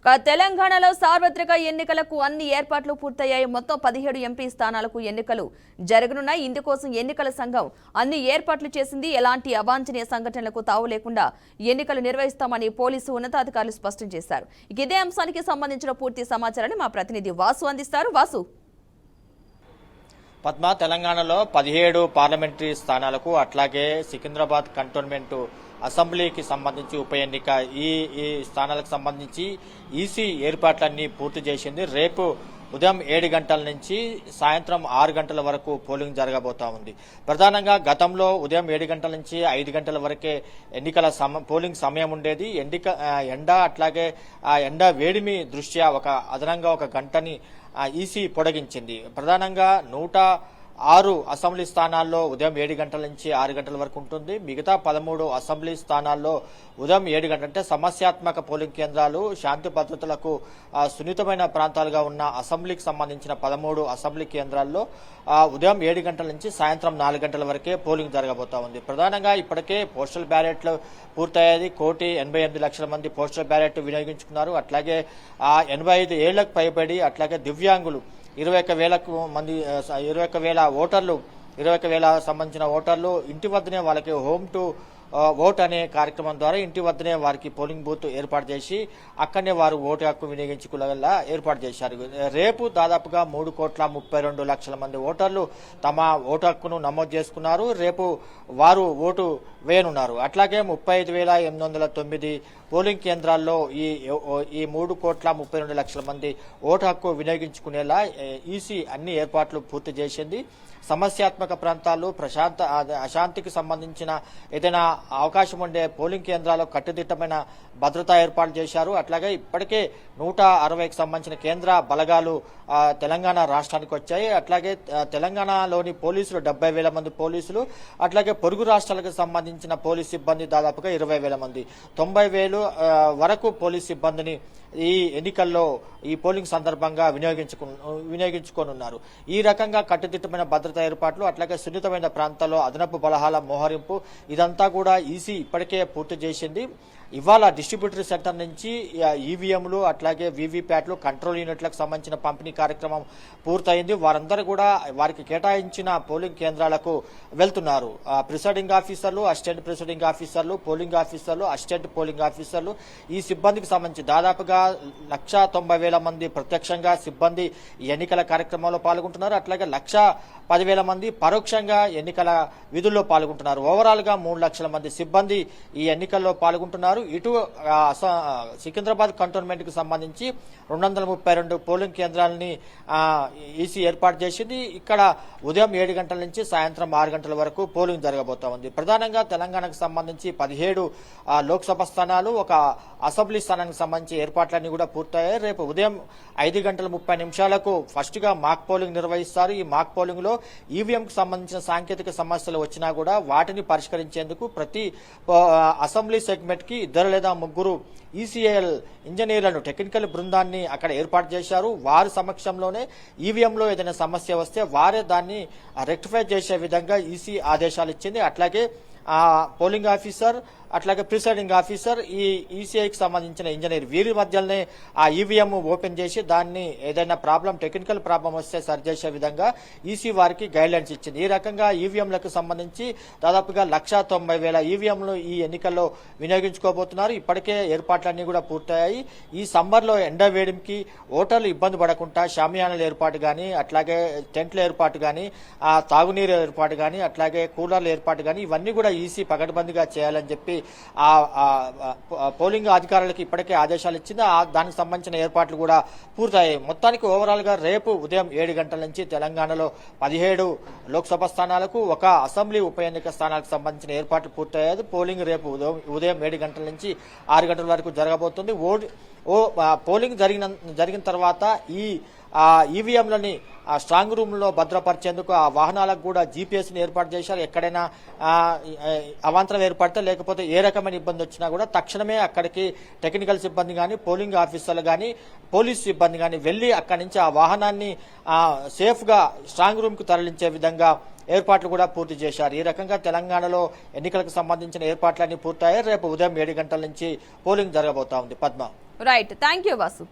తెలంగాణలో సార్వత్రిక ఎన్నికలకు అన్ని ఏర్పాట్లు పూర్తయ్యాయి. మొత్తం 17 ఎంపీ స్థానాలకు ఎన్నికలు జరగనున్నాయి. ఇందుకోసం ఎన్నికల సంఘం అన్ని ఏర్పాట్లు చేసింది. ఎలాంటి అవాంఛనీయ సంఘటనలకు తావు లేకుండా ఎన్నికలు నిర్వహిస్తామని పోలీసు ఉన్నతాధికారులు స్పష్టం చేశారు. ఇదే అంశానికి సంబంధించిన పూర్తి సమాచారాన్ని మా ప్రతినిధి వాసు అందిస్తారు. వాసు, పద్మ, తెలంగాణలో 17 పార్లమెంటరీ స్థానాలకు అట్లాగే సికింద్రాబాద్ కంటోన్మెంట్ అసెంబ్లీకి సంబంధించి ఉప ఎన్నిక ఈ స్థానాలకు సంబంధించి ఈసీ ఏర్పాట్లన్నీ పూర్తి చేసింది. రేపు ఉదయం 7 గంటల నుంచి సాయంత్రం 6 గంటల వరకు పోలింగ్ జరగబోతా ఉంది. ప్రధానంగా గతంలో ఉదయం 7 గంటల నుంచి 5 గంటల వరకే ఎన్నికల పోలింగ్ సమయం ఉండేది. ఎండ అట్లాగే ఆ ఎండ వేడిమి దృష్ట్యా అదనంగా ఒక గంటని ఈసీ పొడిగించింది. ప్రధానంగా 106 అసెంబ్లీ స్థానాల్లో ఉదయం 7 గంటల నుంచి 6 గంటల వరకు ఉంటుంది. మిగతా 13 అసెంబ్లీ స్థానాల్లో ఉదయం 7 గంటల అంటే సమస్యాత్మక పోలింగ్ కేంద్రాలు, శాంతి భద్రతలకు సున్నితమైన ప్రాంతాలుగా ఉన్న అసెంబ్లీకి సంబంధించిన 13 అసెంబ్లీ కేంద్రాల్లో ఉదయం 7 గంటల నుంచి సాయంత్రం 4 గంటల వరకే పోలింగ్ జరగబోతా ఉంది. ప్రధానంగా ఇప్పటికే పోస్టల్ బ్యాలెట్లు పూర్తయ్యేది. 1,88,00,000 మంది పోస్టల్ బ్యాలెట్ వినియోగించుకున్నారు. అట్లాగే 85 ఏళ్లకు పైబడి అట్లాగే దివ్యాంగులు 21,000 ఓటర్లు 21,000 సంబంధించిన ఓటర్లు ఇంటి వద్దనే వాళ్ళకి హోమ్ టు ఓట్ అనే కార్యక్రమం ద్వారా ఇంటి వద్దనే వారికి పోలింగ్ బూత్ ఏర్పాటు చేసి అక్కడనే వారు ఓటు హక్కు వినియోగించుకునేలా ఏర్పాటు చేశారు. రేపు దాదాపుగా 3,32,00,000 మంది ఓటర్లు తమ ఓటు హక్కును నమోదు చేసుకున్నారు. రేపు వారు ఓటు వేయనున్నారు. అట్లాగే 35,809 పోలింగ్ కేంద్రాల్లో ఈ 3,32,00,000 మంది ఓటు హక్కు వినియోగించుకునేలా ఈసీ అన్ని ఏర్పాట్లు పూర్తి చేసింది. సమస్యాత్మక ప్రాంతాలు, అశాంతికి సంబంధించిన ఏదైనా అవకాశం ఉండే పోలింగ్ కేంద్రాల్లో కట్టుదిట్టమైన భద్రతా ఏర్పాటు చేశారు. అట్లాగే ఇప్పటికే 160కి సంబంధించిన కేంద్ర బలగాలు తెలంగాణ రాష్ట్రానికి వచ్చాయి. అట్లాగే తెలంగాణలోని పోలీసులు 70,000 మంది పోలీసులు, అట్లాగే పొరుగు రాష్ట్రాలకు సంబంధించిన పోలీస్ సిబ్బంది దాదాపుగా 20,000 మంది, 90,000 వరకు పోలీస్ సిబ్బందిని ఈ ఎన్నికల్లో ఈ పోలింగ్ సందర్భంగా వినియోగించుకోనున్నారు. ఈ రకంగా కట్టుదిట్టమైన భద్రతా ఏర్పాట్లు, అట్లాగే సున్నితమైన ప్రాంతాల్లో అదనపు బలహాల మోహరింపు ఇదంతా కూడా ఈసీ ఇప్పటికే పూర్తి చేసింది. ఇవాళ డిస్ట్రిబ్యూటరీ సెంటర్ నుంచి ఈవీఎంలు అట్లాగే వీవీప్యాట్లు కంట్రోల్ యూనిట్లకు సంబంధించిన పంపిణీ కార్యక్రమం పూర్తయింది. వారందరూ కూడా వారికి కేటాయించిన పోలింగ్ కేంద్రాలకు వెళ్తున్నారు. ప్రిసైడింగ్ ఆఫీసర్లు, అసిస్టెంట్ ప్రిసైడింగ్ ఆఫీసర్లు, పోలింగ్ ఆఫీసర్లు, అసిస్టెంట్ పోలింగ్ ఆఫీసర్లు, ఈ సిబ్బందికి సంబంధించి దాదాపుగా 1,90,000 మంది ప్రత్యక్షంగా సిబ్బంది ఈ ఎన్నికల కార్యక్రమంలో పాల్గొంటున్నారు. అట్లాగే 1,10,000 మంది పరోక్షంగా ఎన్నికల విధుల్లో పాల్గొంటున్నారు. ఓవరాల్ గా 3,00,000 మంది సిబ్బంది ఈ ఎన్నికల్లో పాల్గొంటున్నారు. ఇటు సికింద్రాబాద్ కంటోన్మెంట్ కు సంబంధించి 232 పోలింగ్ కేంద్రాలని ఈసీ ఏర్పాటు చేసింది. ఇక్కడ ఉదయం 7 గంటల నుంచి సాయంత్రం 6 గంటల వరకు పోలింగ్ జరగబోతా ఉంది. ప్రధానంగా తెలంగాణకు సంబంధించి 17 లోక్సభ స్థానాలు, ఒక అసెంబ్లీ స్థానానికి సంబంధించి ఏర్పాట్లన్నీ కూడా పూర్తయ్యాయి. రేపు ఉదయం 5:30 ఫస్ట్ గా మాక్ పోలింగ్ నిర్వహిస్తారు. ఈ మాక్ పోలింగ్ లో ఈవీఎం కు సంబంధించిన సాంకేతిక సమస్యలు వచ్చినా కూడా వాటిని పరిష్కరించేందుకు ప్రతి అసెంబ్లీ సెగ్మెంట్ కి 2 లేదా 3 ఈసీఐఎల్ ఇంజనీర్లను, టెక్నికల్ బృందాన్ని అక్కడ ఏర్పాటు చేశారు. వారి సమక్షంలోనే ఈవీఎంలో ఏదైనా సమస్య వస్తే వారే దాన్ని రెక్టిఫై చేసే విధంగా ఈసీ ఆదేశాలు ఇచ్చింది. అట్లాగే పోలింగ్ ఆఫీసర్, అట్లాగే ప్రిసైడింగ్ ఆఫీసర్, ఈ ఈసీఐకి సంబంధించిన ఇంజనీర్ వీరి మధ్యలోనే ఆ ఈవీఎం ఓపెన్ చేసి దాన్ని ఏదైనా టెక్నికల్ ప్రాబ్లం వస్తే సరిచేసే విధంగా ఈసీ వారికి గైడ్ లైన్స్ ఇచ్చింది. ఈ రకంగా ఈవీఎంలకు సంబంధించి దాదాపుగా 1,90,000 ఈవీఎంలు ఈ ఎన్నికల్లో వినియోగించుకోబోతున్నారు. ఇప్పటికే ఏర్పాట్లన్నీ కూడా పూర్తయ్యాయి. ఈ సమ్మర్లో ఎండ వేడికి ఓటర్లు ఇబ్బంది పడకుండా షామియానాల ఏర్పాటు కానీ, అట్లాగే టెంట్ల ఏర్పాటు కానీ, తాగునీరు ఏర్పాటు కానీ, అట్లాగే కూలర్ల ఏర్పాటు కానీ ఇవన్నీ కూడా ఈసీ పకడ్బందీగా చేయాలని చెప్పి పోలింగ్ అధికారులకు ఇప్పటికే ఆదేశాలు ఇచ్చింది. దానికి సంబంధించిన ఏర్పాట్లు కూడా పూర్తయ్యాయి. మొత్తానికి ఓవరాల్ గా రేపు ఉదయం 7 గంటల నుంచి తెలంగాణలో 17 లోక్సభ స్థానాలకు, ఒక అసెంబ్లీ ఉప ఎన్నిక స్థానాలకు సంబంధించిన ఏర్పాట్లు పూర్తయ్యాయి. పోలింగ్ రేపు ఉదయం 7 గంటల నుంచి 6 గంటల వరకు జరగబోతుంది. పోలింగ్ జరిగిన తర్వాత ఈ ఈవీఎంలని స్ట్రాంగ్ రూమ్ లో భద్రపరిచేందుకు ఆ వాహనాలకు కూడా జీపీఎస్ ని ఏర్పాటు చేశారు. ఎక్కడైనా అవాంతరం ఏర్పడితే, లేకపోతే ఏ రకమైన ఇబ్బంది వచ్చినా కూడా తక్షణమే అక్కడికి టెక్నికల్ సిబ్బంది కానీ, పోలింగ్ ఆఫీసర్లు కానీ, పోలీస్ సిబ్బంది కానీ వెళ్లి అక్కడి నుంచి ఆ వాహనాన్ని సేఫ్ గా స్ట్రాంగ్ రూమ్ కు తరలించే విధంగా ఏర్పాట్లు కూడా పూర్తి చేశారు. ఈ రకంగా తెలంగాణలో ఎన్నికలకు సంబంధించిన ఏర్పాట్లన్నీ పూర్తయ్యాయి. రేపు ఉదయం 7 గంటల నుంచి పోలింగ్ జరగబోతా ఉంది. Padma. Right, thank you Vasu.